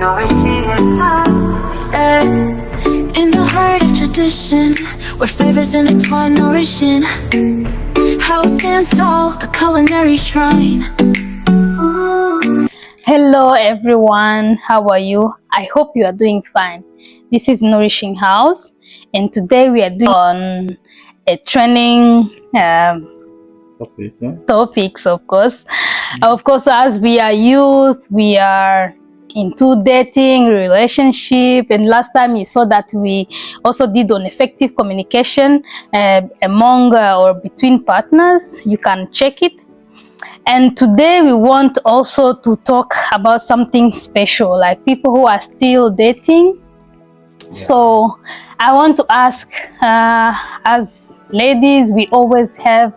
In the heart of tradition, where flavors intertwine, nourishing, house stands tall, a culinary shrine. Hello everyone, how are you? I hope you are doing fine. This is Nourishing House, and today we are doing on a training topics, of course. Of course, as we are youth, we are into dating, relationship, and last time you saw that we also did on effective communication among or between partners. You can check it. And today we want also to talk about something special, like people who are still dating. So I want to ask, as ladies, we always have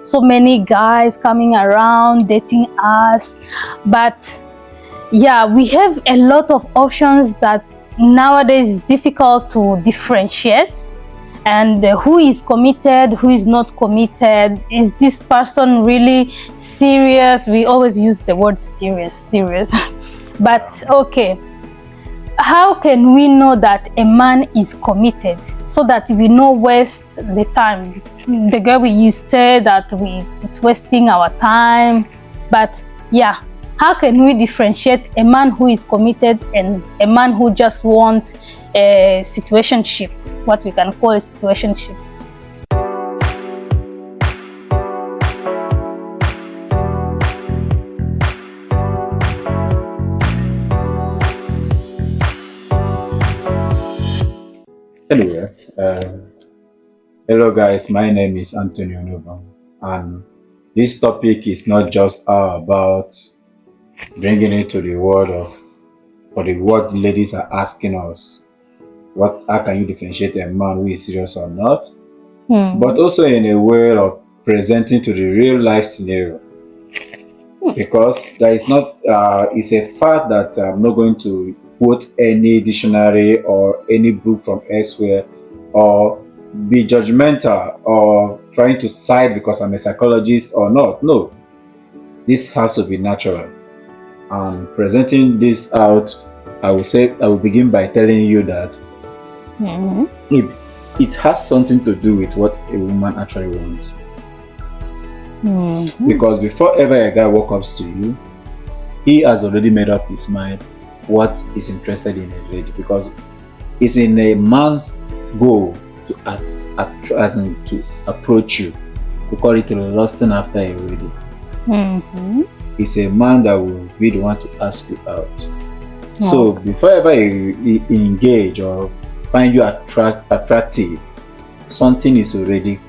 so many guys coming around dating us, but yeah, we have a lot of options that nowadays is difficult to differentiate. And who is committed, who is not committed, is this person really serious? We always use the word serious but okay, how can we know that a man is committed so that we don't waste the time? The girl we used to say that it's wasting our time, but yeah, how can we differentiate a man who is committed and a man who just wants a situationship, what we can call a situationship? Anyway, hello guys, my name is Antonio Nova, and this topic is not just about bringing it to the world of, for the what ladies are asking us, how can you differentiate a man who is serious or not, but also in a way of presenting to the real life scenario, because there is not, it's a fact that I'm not going to quote any dictionary or any book from elsewhere or be judgmental or trying to side because I'm a psychologist or not. No, this has to be natural. And presenting this out, I will begin by telling you that it has something to do with what a woman actually wants. Because before ever a guy walks up to you, he has already made up his mind what is interested in a lady, because it's in a man's goal to approach you. We call it lusting after a lady. It's a man that will be the one to ask you out. So before ever he engage or find you attractive, something is already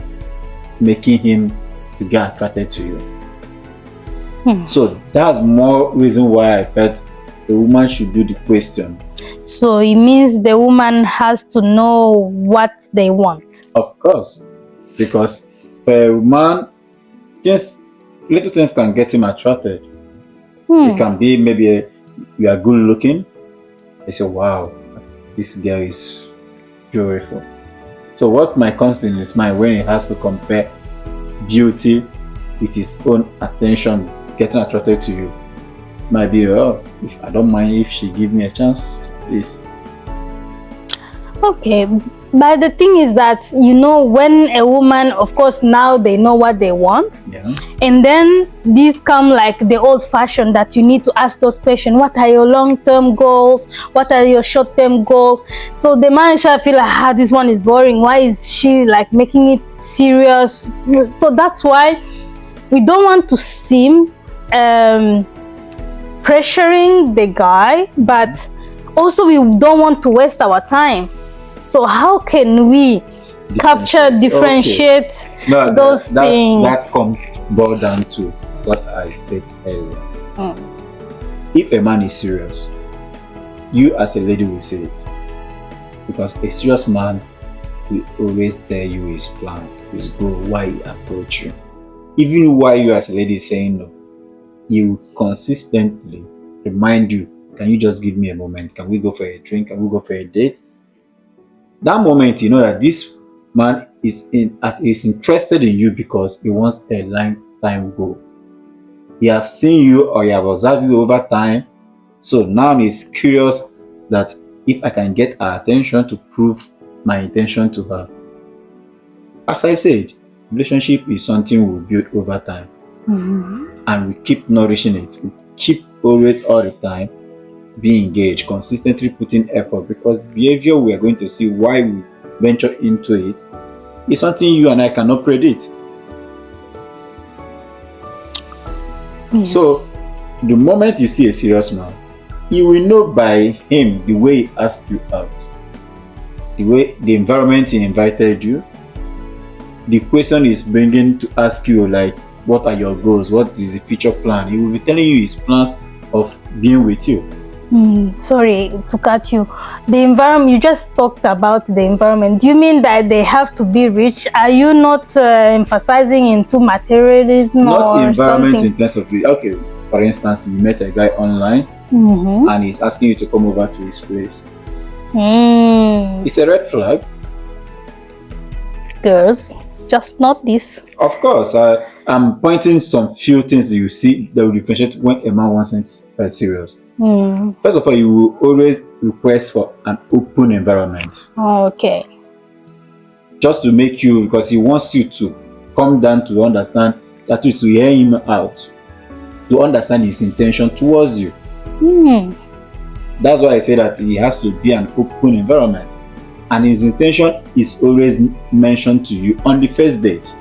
making him to get attracted to you. So that's more reason why I felt the woman should do the question. So it means the woman has to know what they want. Of course, because for a man, just little things can get him attracted. It can be maybe you are good looking. They say, wow, this girl is beautiful. So what might come in his mind when he has to compare beauty with his own attention getting attracted to you might be, oh, if I don't mind if she give me a chance, please. Okay, but the thing is that, you know, when a woman, of course, now they know what they want, and then these come like the old fashioned that you need to ask those questions. What are your long-term goals? What are your short-term goals? So the man shall feel like, this one is boring. Why is she like making it serious? So that's why we don't want to seem pressuring the guy, but also we don't want to waste our time. So how can we differentiate those things? That comes boiled down to what I said earlier. If a man is serious, you as a lady will say it, because a serious man will always tell you his plan, his goal, why he approach you. Even while you as a lady is saying no, he will consistently remind you, can you just give me a moment? Can we go for a drink? Can we go for a date? That moment, you know that this man is interested in you because he wants a lifetime goal. He have seen you or he have observed you over time, So now he's curious that if I can get her attention to prove my intention to her. As I said, relationship is something we build over time. And we keep nourishing it. We keep always all the time be engaged, consistently putting effort, because the behavior we are going to see why we venture into it is something you and I cannot predict. So the moment you see a serious man, you will know by him the way he asked you out, the way the environment he invited you, the question is bringing to ask you like, what are your goals? What is the future plan? He will be telling you his plans of being with you. Sorry to cut you. The environment, you just talked about the environment. Do you mean that they have to be rich? Are you not emphasizing into materialism? Not or environment something? in terms of, okay, for instance, you met a guy online and he's asking you to come over to his place. It's a red flag. Girls, just not this. Of course, I'm pointing some few things you see that will differentiate when a man wants something serious. First of all, you will always request for an open environment. Okay. Just to make you, because he wants you to come down to understand, that is to hear him out, to understand his intention towards you. That's why I say that he has to be an open environment. And his intention is always mentioned to you on the first date.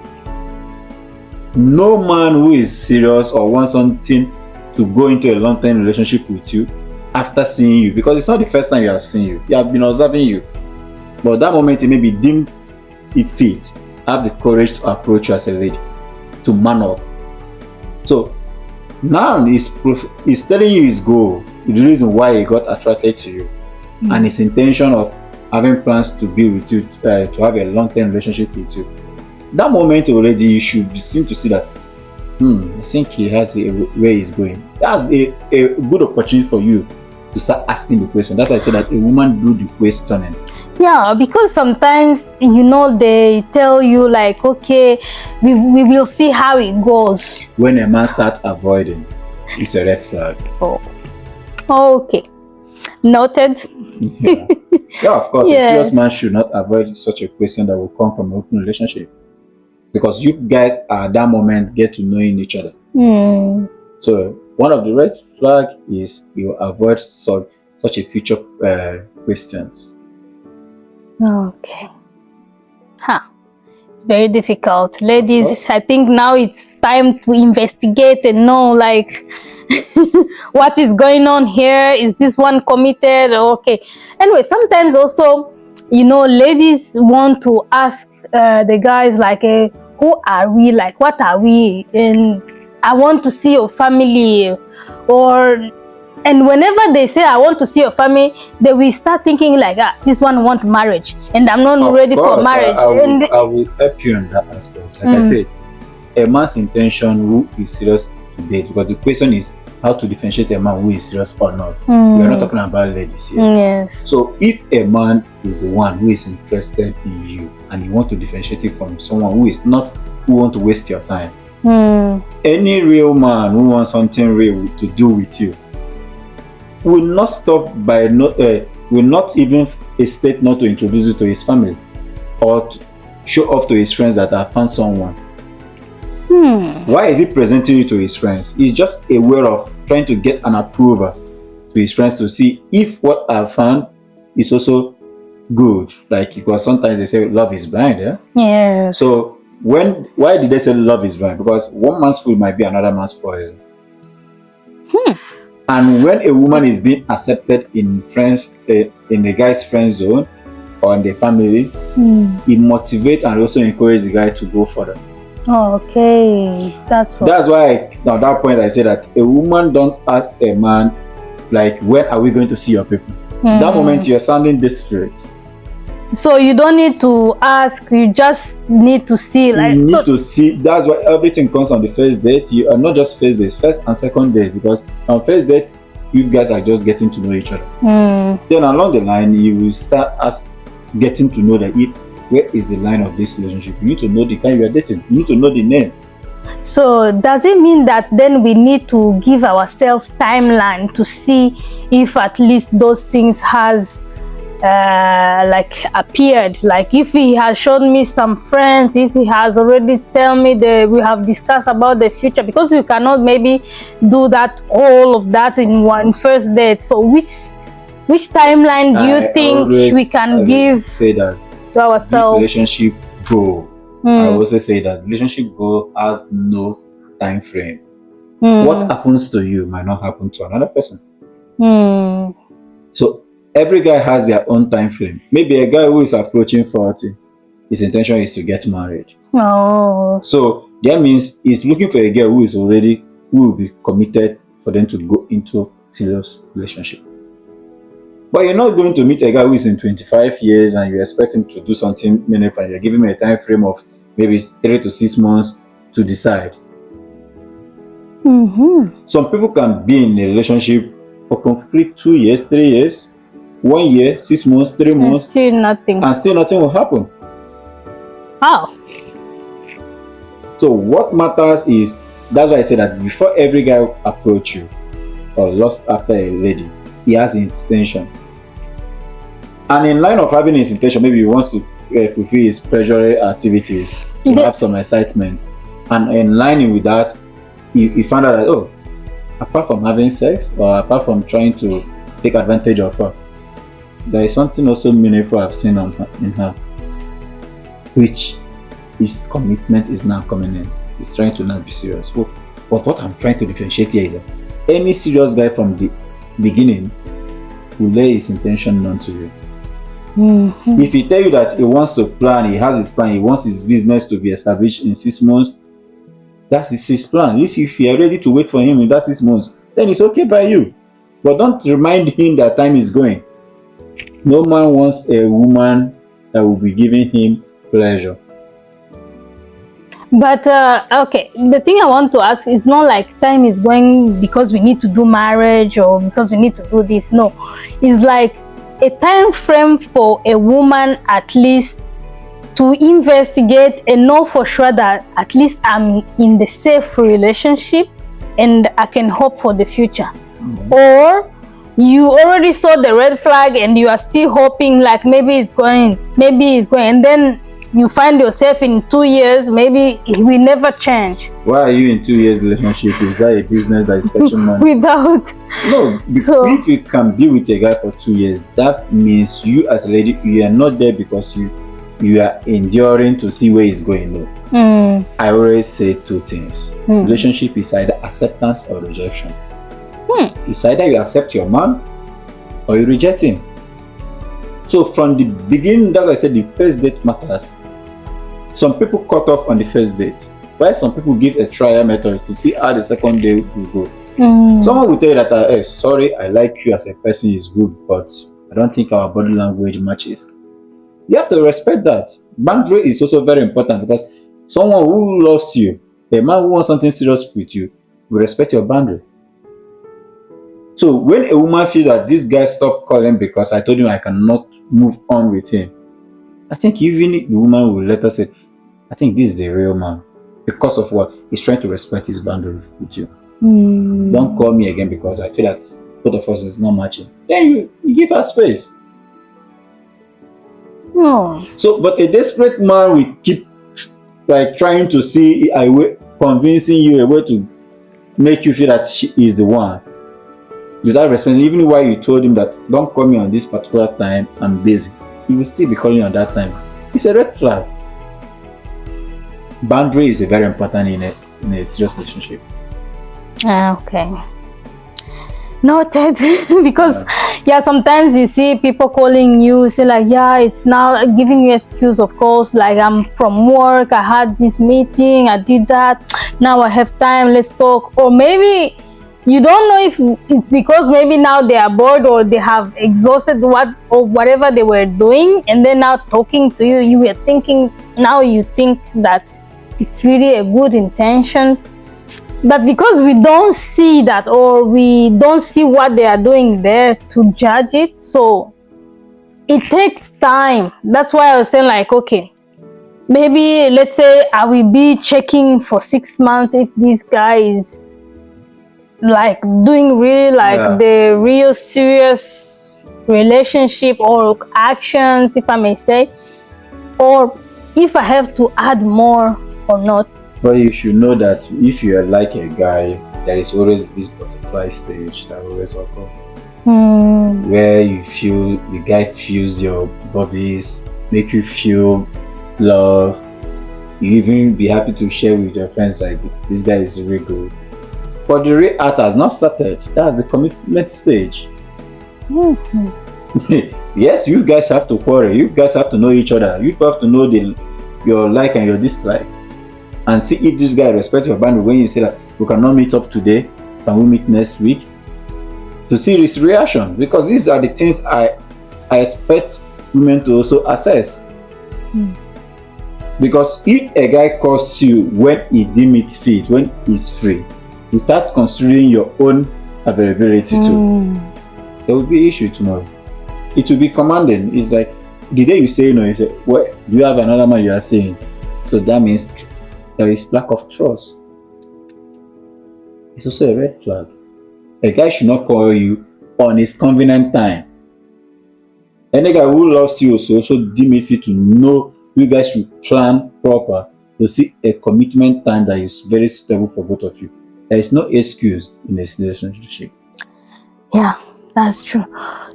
No man who is serious or wants something to go into a long-term relationship with you after seeing you, because it's not the first time you have seen you, he have been observing you, but that moment he maybe deemed it fit, have the courage to approach you as a lady, to man up. So now he's telling you his goal, the reason why he got attracted to you, and his intention of having plans to be with you, to have a long-term relationship with you. That moment already you should be seen to see that I think he has where he's going. That's a good opportunity for you to start asking the question. That's why I said that a woman do the questioning. Yeah, because sometimes, you know, they tell you like, okay, we will see how it goes. When a man starts avoiding, it's a red flag. Oh, okay. Noted. Yeah, of course, a serious man should not avoid such a question that will come from an open relationship. Because you guys at that moment get to knowing each other. So one of the red flag is you avoid such a future questions. Okay. It's very difficult. Ladies, I think now it's time to investigate and know like what is going on here. Is this one committed? Okay. Anyway, sometimes also, you know, ladies want to ask the guys like, who are we? Like, what are we? And I want to see your family. And whenever they say I want to see your family, they will start thinking like, this one wants marriage, and I'm not ready for marriage. I will help you in that aspect. Like I said, a man's intention who is serious to date, because the question is how to differentiate a man who is serious or not. We are not talking about ladies here. Yes. So if a man is the one who is interested in you and you want to differentiate it from someone who is not, who want to waste your time, any real man who wants something real to do with you will not stop by will not even hesitate not to introduce you to his family or to show off to his friends that I found someone. Why is he presenting you to his friends? He's just a way of trying to get an approval to his friends to see if what I found is also good. Like, because sometimes they say love is blind, yeah? Yes. So why did they say love is blind? Because one man's food might be another man's poison. And when a woman is being accepted in friends, in the guy's friend zone or in the family, it motivates and also encourages the guy to go further. Okay, that's why at that point I say that a woman don't ask a man like, when are we going to see your people? That moment you're sounding desperate. So you don't need to ask, you just need to see. Like, you need to see. That's why everything comes on the first date. You are not just first date, first and second date, because on first date you guys are just getting to know each other. Then along the line you will start getting to know that where is the line of this relationship. You need to know the guy you are dating. You need to know the name. So does it mean that then we need to give ourselves timeline to see if at least those things has like appeared? Like if he has shown me some friends, if he has already tell me that we have discussed about the future, because we cannot maybe do that, all of that in one first date. So which timeline do you think we can give say that to ourselves? this relationship goal, I also say that relationship goal has no time frame. What happens to you might not happen to another person. So every guy has their own time frame. Maybe a guy who is approaching 40, his intention is to get married. Oh. So that means he's looking for a girl who will be committed for them to go into serious relationship. But you're not going to meet a guy who is in 25 years and you expect him to do something meaningful. You're giving him a time frame of maybe 3 to 6 months to decide. Some people can be in a relationship for complete 2 years, 3 years, 1 year, 6 months, 3 months, and still nothing will happen. How? So what matters is, that's why I say that before every guy approach you or lust after a lady, he has intention. And in line of having his intention, maybe he wants to fulfill his pleasurable activities, to have some excitement. And in line with that, he found out that, oh, apart from having sex or apart from trying to take advantage of her, there is something also meaningful I've seen in her, which his commitment is now coming in. He's trying to now be serious. But what I'm trying to differentiate here is that any serious guy from the beginning will lay his intention known to you. If he tell you that he wants to plan, he has his plan, he wants his business to be established in 6 months, that's his plan. If you are ready to wait for him in that 6 months, then it's okay by you. But don't remind him that time is going. No man wants a woman that will be giving him pleasure. But okay, the thing I want to ask is not like time is going because we need to do marriage or because we need to do this. No, it's like a time frame for a woman at least to investigate and know for sure that at least I'm in the safe relationship and I can hope for the future. Or you already saw the red flag and you are still hoping like maybe it's going, and then you find yourself in 2 years, maybe it will never change. Why are you in 2 years relationship? Is that a business that is fetching money? Without. No, So, if you can be with a guy for 2 years, that means you as a lady, you are not there because you are enduring to see where it's going. No. I always say 2 things. Relationship is either acceptance or rejection. It's either you accept your man or you reject him. So from the beginning, that's why I said the first date matters. Some people cut off on the first date, while some people give a trial method to see how the second date will go. Someone will tell you that, sorry, I like you as a person is good, but I don't think our body language matches. You have to respect that. Boundary is also very important because someone who loves you, a man who wants something serious with you, will respect your boundary. So when a woman feels that this guy stopped calling because I told him I cannot move on with him, I think even the woman will let us say, I think this is the real man. Because of what? He's trying to respect his boundary with you. Don't call me again because I feel that both of us is not matching. Then you give her space. So, but a desperate man will keep like trying to see a way, convincing you a way to make you feel that she is the one. Without respecting, even while you told him that don't call me on this particular time, I'm busy, he will still be calling on that time. It's a red flag. Boundary is very important in a serious relationship. Okay. Noted. Because sometimes you see people calling you, say like, it's now giving you excuse, of course, like I'm from work, I had this meeting, I did that, now I have time, let's talk. Or maybe you don't know if it's because maybe now they are bored or they have exhausted whatever they were doing, and then now talking to you, you were thinking, now you think that it's really a good intention. But because we don't see that, or we don't see what they are doing there to judge it, so it takes time. That's why I was saying like, okay, maybe let's say I will be checking for 6 months if this guy is like doing really like the real serious relationship or actions, if I may say, or if I have to add more or not. But you should know that if you are like a guy, there is always this butterfly stage that always occurs. Where you feel the guy feels your bodies, make you feel love. You even be happy to share with your friends like this guy is really good. But the real art has not started. That's the commitment stage. Yes, you guys have to quarrel. You guys have to know each other. You have to know your like and your dislike, and see if this guy respects your boundary. When you say that we cannot meet up today, can we meet next week? To see his reaction, because these are the things I expect women to also assess. Because if a guy calls you when he deem it fit, when he's free, without considering your own availability too, there will be issue tomorrow. It will be commanding. It's like the day you say no, you say, well, you have another man you are saying. So that means there is lack of trust. It's also a red flag. A guy should not call you on his convenient time. Any guy who loves you also deem it fit to know you guys should plan proper to see a commitment time that is very suitable for both of you. There is no excuse in this relationship. Yeah, that's true.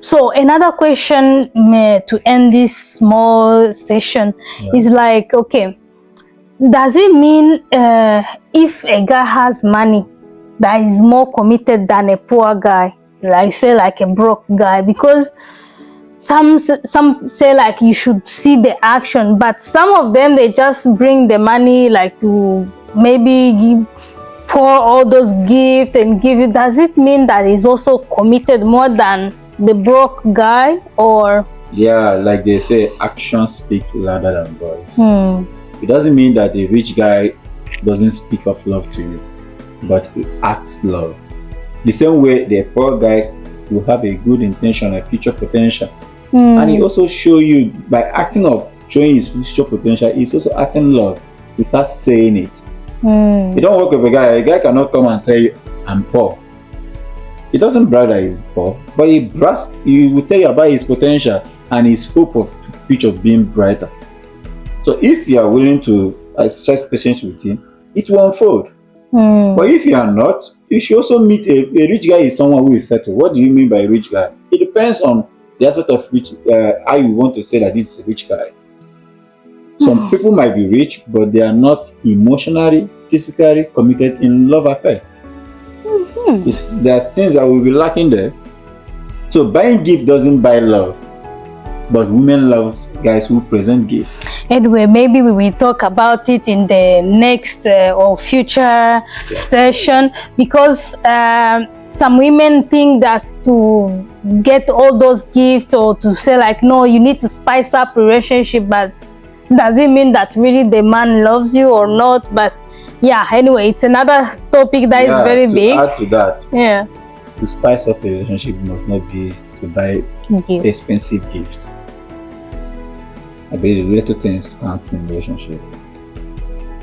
So another question to end this small session is like, okay, does it mean if a guy has money that is more committed than a poor guy, like say like a broke guy? Because some say like you should see the action, but some of them they just bring the money like to maybe pour all those gifts and give you. Does it mean that he's also committed more than the broke guy? Or yeah, like they say, actions speak louder than voice. It doesn't mean that the rich guy doesn't speak of love to you, but he acts love. The same way the poor guy will have a good intention, a future potential, and he also show you by acting of showing his future potential. He's also acting love without saying it. You don't work with a guy. A guy cannot come and tell you, "I'm poor." He doesn't brag that he's poor, but he will tell you about his potential and his hope of future being brighter. So if you are willing to exercise patience with him, it will unfold. But if you are not, you should also meet a rich guy is someone who is settled. What do you mean by a rich guy? It depends on the aspect of which how you want to say that this is a rich guy. Some people might be rich, but they are not emotionally, physically committed in love affair. There are things that will be lacking there. So buying gift doesn't buy love, but women loves guys who present gifts. Anyway, maybe we will talk about it in the next or future session, because some women think that to get all those gifts or to say like, no, you need to spice up relationship, but does it mean that really the man loves you or not? But yeah, anyway, it's another topic that is very big. To add to that, to spice up a relationship must not be to buy expensive gifts. I believe the little things count in relationship.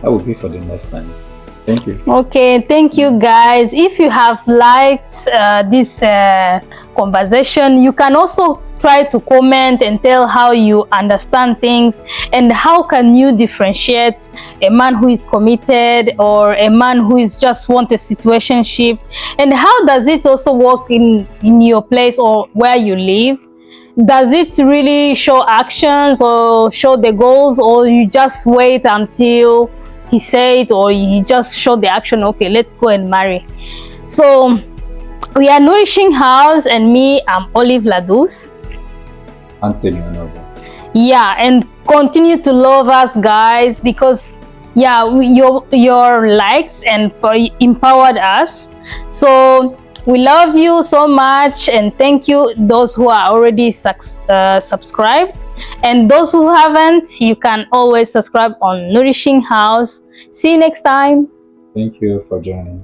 That will be for the next time. Thank you. Okay, thank you guys. If you have liked this conversation, you can also try to comment and tell how you understand things and how can you differentiate a man who is committed or a man who is just want a situationship, and how does it also work in your place or where you live. Does it really show actions or show the goals, or you just wait until he said or he just show the action, okay, let's go and marry? So we are Nourishing House, and me, I'm Olive Ladus. Anthony Onova. Yeah, and continue to love us, guys, because your likes and empowered us. So we love you so much, and thank you those who are already subscribed, and those who haven't, you can always subscribe on Nourishing House. See you next time. Thank you for joining.